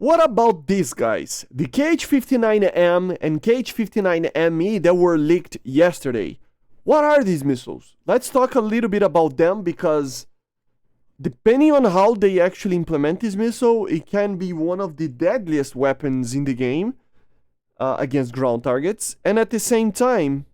What about these guys? The KH-59M and KH-59ME that were leaked yesterday. What are these missiles? Let's talk a little bit about them because depending on how they actually implement this missile, it can be one of the deadliest weapons in the game against ground targets. And at the same time,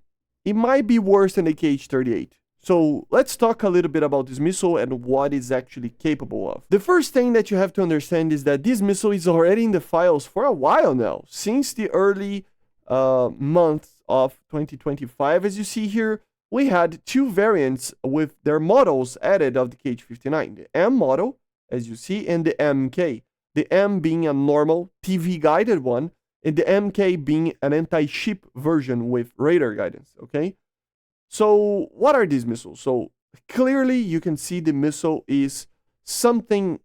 it might be worse than the KH-38. So let's talk a little bit about this missile and what it's actually capable of. The first thing that you have to understand is that this missile is already in the files for a while now, since the early months of 2025. As you see here, we had two variants with their models added of the KH-59, the M model, as you see, and the MK. The M being a normal TV-guided one, and the MK being an anti-ship version with radar guidance, okay? So what are these missiles? So clearly you can see the missile is something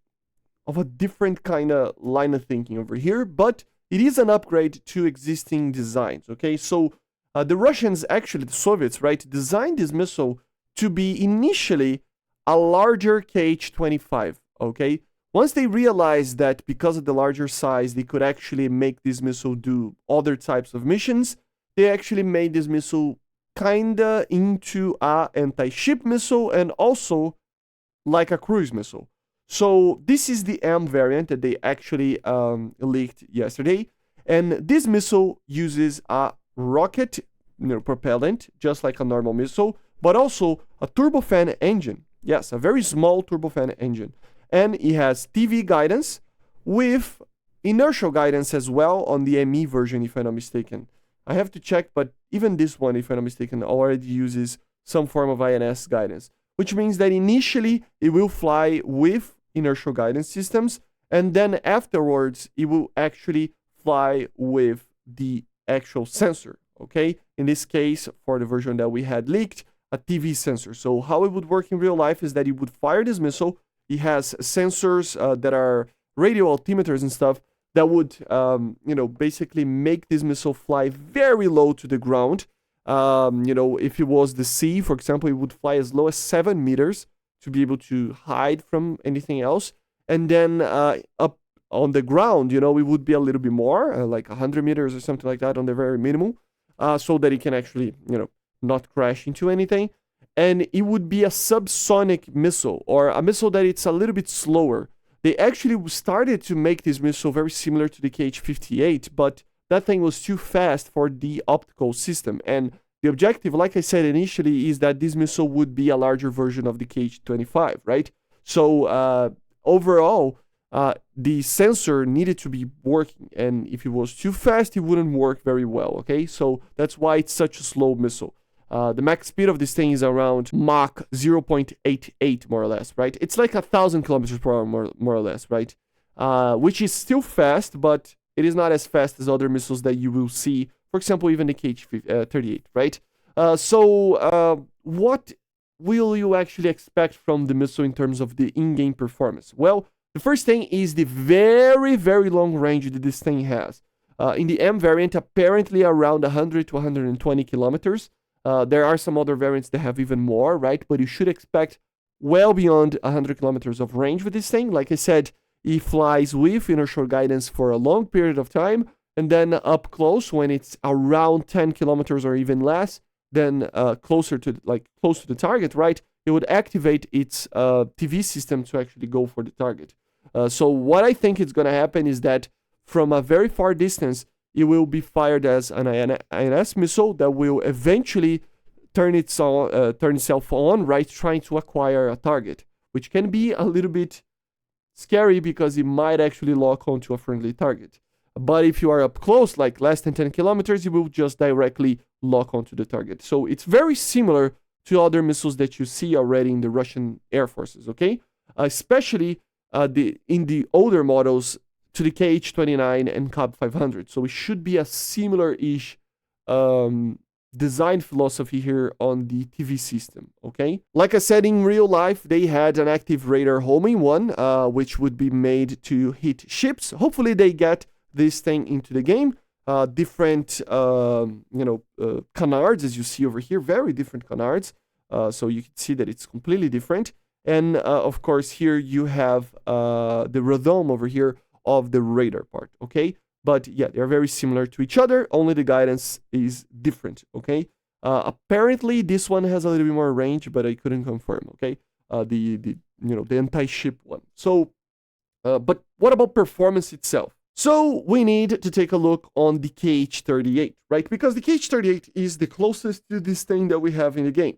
of a different kind of line of thinking over here, but it is an upgrade to existing designs, okay? So the Russians, actually the Soviets, right, designed this missile to be initially a larger KH-25, okay? Once they realized that because of the larger size, they could actually make this missile do other types of missions, they actually made this missile kinda into a anti-ship missile and also like a cruise missile. So this is the M variant that they actually leaked yesterday, and this missile uses a rocket, propellant, just like a normal missile, but also a turbofan engine. Yes, a very small turbofan engine, and it has TV guidance with inertial guidance as well on the ME version, if I'm not mistaken. I have to check, but even this one, if I'm not mistaken, already uses some form of INS guidance, which means that initially it will fly with inertial guidance systems, and then afterwards it will actually fly with the actual sensor, okay? In this case, for the version that we had leaked, a TV sensor. So how it would work in real life is that it would fire this missile. It has sensors that are radio altimeters and stuff, that would, basically make this missile fly very low to the ground. If it was the sea, for example, it would fly as low as 7 meters to be able to hide from anything else. And then up on the ground, it would be a little bit more, like 100 meters or something like that on the very minimum, so that it can actually, not crash into anything. And it would be a subsonic missile, or a missile that it's a little bit slower. They actually started to make this missile very similar to the KH-58, but that thing was too fast for the optical system. And the objective, like I said initially, is that this missile would be a larger version of the KH-25, right? So overall, the sensor needed to be working, and if it was too fast, it wouldn't work very well, okay? So that's why it's such a slow missile. The max speed of this thing is around Mach 0.88, more or less, right? It's like 1,000 kilometers per hour, more or less, right? Which is still fast, but it is not as fast as other missiles that you will see, for example, even the KH-38, right? What will you actually expect from the missile in terms of the in-game performance? Well, the first thing is the very, very long range that this thing has. In the M variant, apparently around 100 to 120 kilometers. There are some other variants that have even more, right? But you should expect well beyond 100 kilometers of range with this thing. Like I said, it flies with inertial guidance for a long period of time, and then up close, when it's around 10 kilometers or even less, then close to the target, right? It would activate its TV system to actually go for the target. So what I think is going to happen is that from a very far distance, it will be fired as an INS missile that will eventually turn itself on, right, trying to acquire a target, which can be a little bit scary because it might actually lock onto a friendly target. But if you are up close, like less than 10 kilometers, you will just directly lock onto the target. So it's very similar to other missiles that you see already in the Russian Air Forces, okay? Especially in the older models, to the KH-29 and KH-500. So it should be a similar-ish design philosophy here on the TV system, okay? Like I said, in real life, they had an active radar homing one, which would be made to hit ships. Hopefully they get this thing into the game. Different, canards, as you see over here, very different canards. So you can see that it's completely different. And of course, here you have the radome over here. of the radar part, okay? But yeah, they're very similar to each other, only the guidance is different, okay? Apparently, this one has a little bit more range, but I couldn't confirm, okay? The anti-ship one. So, but what about performance itself? So we need to take a look on the KH-38, right? Because the KH-38 is the closest to this thing that we have in the game.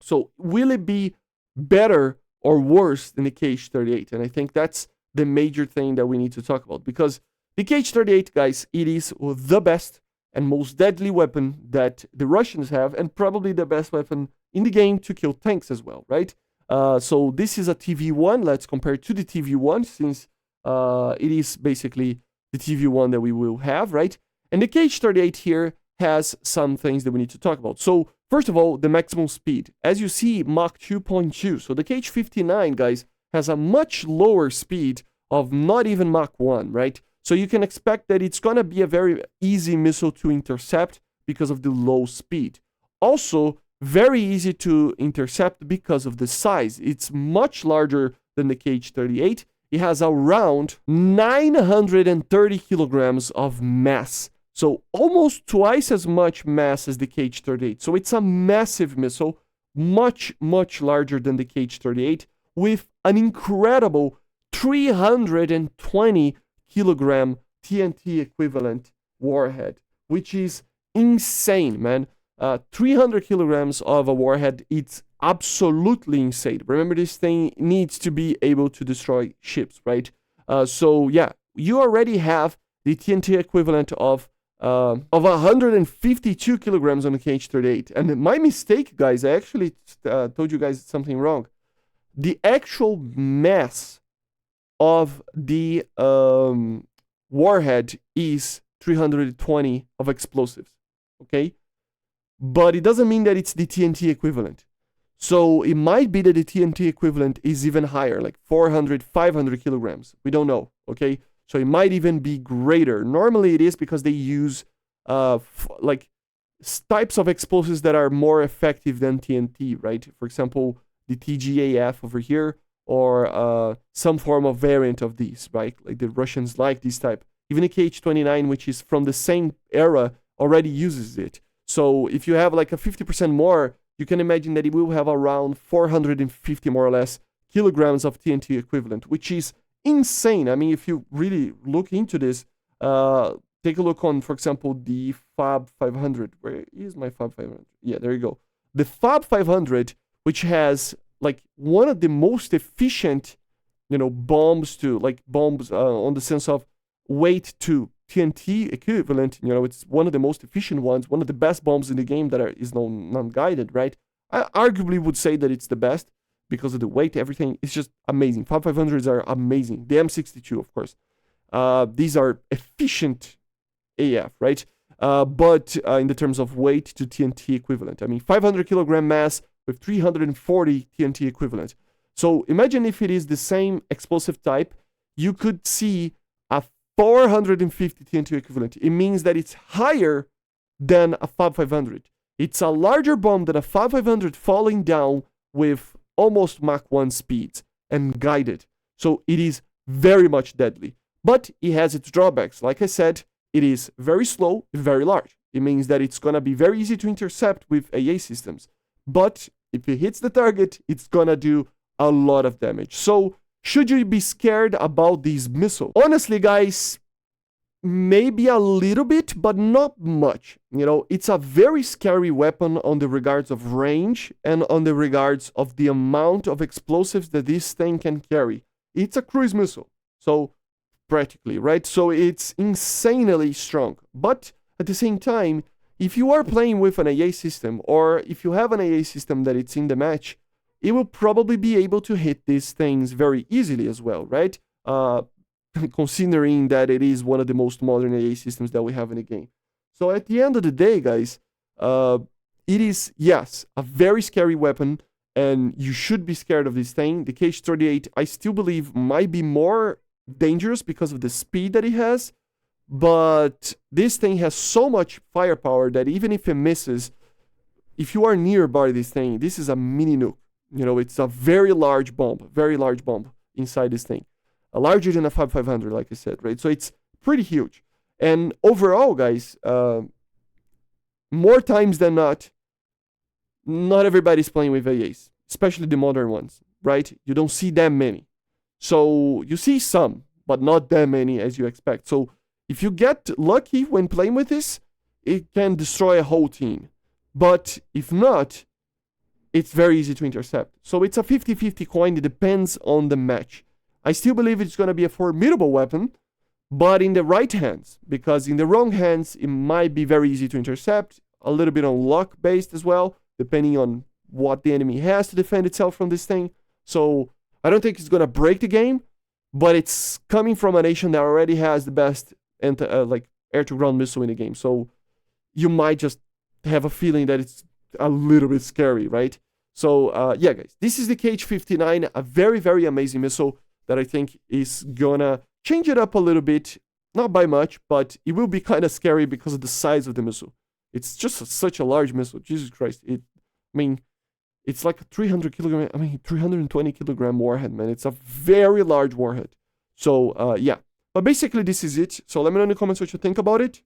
So will it be better or worse than the KH-38? And I think that's the major thing that we need to talk about, because the KH-38, guys, it is the best and most deadly weapon that the Russians have, and probably the best weapon in the game to kill tanks as well, right? So this is a TV1. Let's compare it to the TV1, since it is basically the TV1 that we will have, right? And the KH-38 here has some things that we need to talk about. So first of all, the maximum speed. As you see, Mach 2.2. So the KH-59, guys, has a much lower speed of not even Mach 1, right? So you can expect that it's going to be a very easy missile to intercept because of the low speed. Also, very easy to intercept because of the size. It's much larger than the KH-38. It has around 930 kilograms of mass. So almost twice as much mass as the KH-38. So it's a massive missile, much, much larger than the KH-38, with an incredible 320 kilogram TNT equivalent warhead, which is insane, man. 300 kilograms of a warhead, it's absolutely insane. Remember, this thing needs to be able to destroy ships, right? So yeah, you already have the TNT equivalent of 152 kilograms on the KH-38. And my mistake, guys, I actually told you guys something wrong. The actual mass of the warhead is 320 of explosives, okay? But it doesn't mean that it's the TNT equivalent. So it might be that the TNT equivalent is even higher, like 400, 500 kilograms. We don't know, okay? So it might even be greater. Normally it is because they use types of explosives that are more effective than TNT, right? For example, the TGAF over here, or some form of variant of these, right? Like the Russians like this type. Even the KH-29, which is from the same era, already uses it. So if you have like a 50% more, you can imagine that it will have around 450 more or less kilograms of TNT equivalent, which is insane. I mean, if you really look into this, take a look on, for example, the FAB 500. Where is my FAB 500? Yeah, there you go. The FAB 500, which has like one of the most efficient, bombs on the sense of weight to TNT equivalent. It's one of the most efficient ones, one of the best bombs in the game that is non-guided, right? I arguably would say that it's the best because of the weight, everything. It's just amazing. FAB 500s are amazing. The M62, of course. These are efficient AF, right? But in the terms of weight to TNT equivalent, I mean, 500 kilogram mass with 340 TNT equivalent. So imagine if it is the same explosive type, you could see a 450 TNT equivalent. It means that it's higher than a FAB 500. It's a larger bomb than a FAB 500 falling down with almost Mach 1 speeds and guided. So it is very much deadly. But it has its drawbacks. Like I said, it is very slow, very large. It means that it's going to be very easy to intercept with AA systems. But if it hits the target, it's going to do a lot of damage. So should you be scared about these missiles? Honestly, guys, maybe a little bit, but not much. It's a very scary weapon on the regards of range and on the regards of the amount of explosives that this thing can carry. It's a cruise missile. So practically, right? So it's insanely strong. But at the same time, if you are playing with an AA system, or if you have an AA system that it's in the match, it will probably be able to hit these things very easily as well, right? Considering that it is one of the most modern AA systems that we have in the game. So at the end of the day, guys, it is, yes, a very scary weapon, and you should be scared of this thing. The KH-38, I still believe, might be more dangerous because of the speed that it has, but this thing has so much firepower that even if it misses, if you are nearby this thing, this is a mini nuke. It's a very large bomb inside this thing. larger than a 5500, like I said, right? So it's pretty huge. And overall, guys, more times than not everybody's playing with AAs, especially the modern ones, right? You don't see that many. So you see some, but not that many as you expect. So if you get lucky when playing with this, it can destroy a whole team. But if not, it's very easy to intercept. So it's a 50-50 coin. It depends on the match. I still believe it's going to be a formidable weapon, but in the right hands, because in the wrong hands, it might be very easy to intercept, a little bit on luck based as well, depending on what the enemy has to defend itself from this thing. So I don't think it's going to break the game, but it's coming from a nation that already has the best air-to-ground missile in the game. So you might just have a feeling that it's a little bit scary, right? So yeah, guys, this is the KH-59, a very, very amazing missile that I think is gonna change it up a little bit, not by much, but it will be kind of scary because of the size of the missile. It's just such a large missile. Jesus Christ. It's like a 320 kilogram warhead, man. It's a very large warhead. So, yeah. But basically, this is it. So let me know in the comments what you think about it.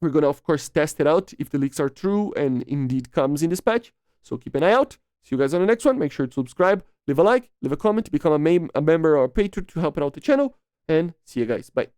We're going to, of course, test it out if the leaks are true and indeed comes in this patch. So keep an eye out. See you guys on the next one. Make sure to subscribe, leave a like, leave a comment, become a member or a patron to help out the channel. And see you guys. Bye.